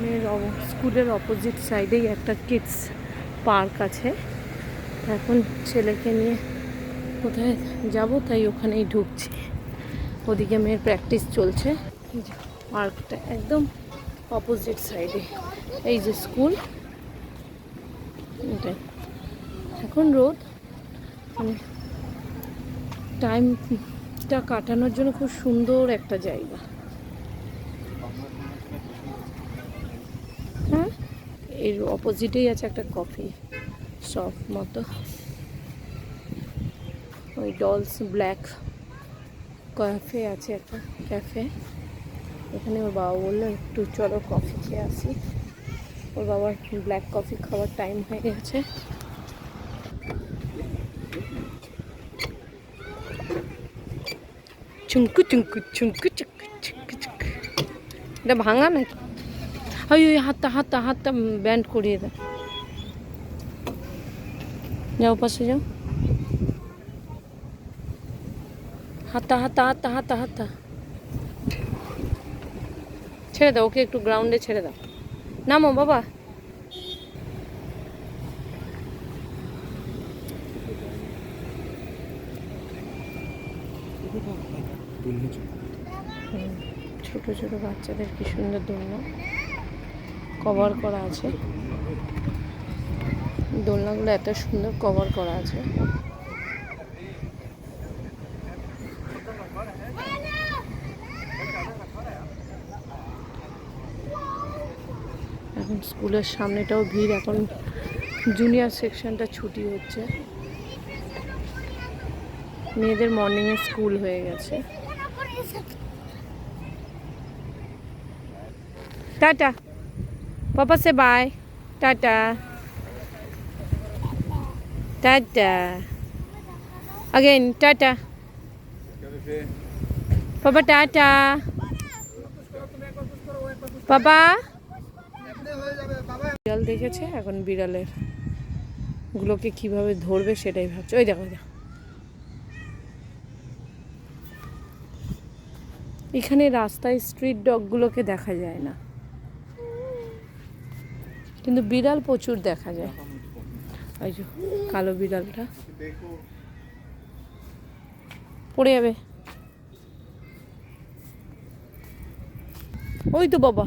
মেয়ের স্কুলের অপোজিট সাইডেই একটা কিডস পার্ক আছে। এখন ছেলেকে নিয়ে কোথায় যাব তাই ওখানেই ঢুকছি। ওদিকে মেয়ের প্র্যাকটিস চলছে। পার্কটা একদম অপোজিট সাইডে। এই যে স্কুল, এটাই। এখন রোদ, মানে টাইমটা কাটানোর জন্য খুব সুন্দর একটা জায়গা। হ্যাঁ, এর অপোজিটেই আছে একটা কফি শপ মতো। ওই ডলস ব্ল্যাক ক্যাফে আছে, একটা ক্যাফে। এখানে ওর বাবা বললো একটু চলো কফি খেয়ে আসি। ওর বাবার ব্ল্যাক কফি খাওয়ার টাইম হয়ে গেছে। চুমকু চুমকু চুমকু চুমকু চুমকু চুমকু। এটা ভাঙা নাকি? ওই ওই হাতটা হাতটা হাতটা ব্যান্ড করিয়ে দাও। যাও পাশে যাও। হাতটা হাতটা হাতটা হাতটা হাতটা ছেড়ে দাও, ওকে একটু গ্রাউন্ডে ছেড়ে দাও। নামো বাবা। ছোট ছোট বাচ্চাদের কি সুন্দর দোলনা কভার করা আছে। দোলনাগুলো এত সুন্দর কভার করা আছে। এখন স্কুলের সামনেটাও ভিড়। এখন জুনিয়র সেকশনটা ছুটি হচ্ছে। মেয়েদের মর্নিংয়ে স্কুল হয়ে গেছে। Tata, papa say bye. Tata tata again tata papa tata पापा। বিড়াল দেখেছে, এখন বিড়ালের গুলোকে কিভাবে ধরবে সেটাই ভাবছে। ওই দেখো দেখো, এখানে রাস্তায় স্ট্রিট ডগগুলোকে দেখা যায় না, কিন্তু বিড়াল প্রচুর দেখা যায়। ওই যে কালো বিড়ালটা পড়ে যাবে। ওই তো বাবা।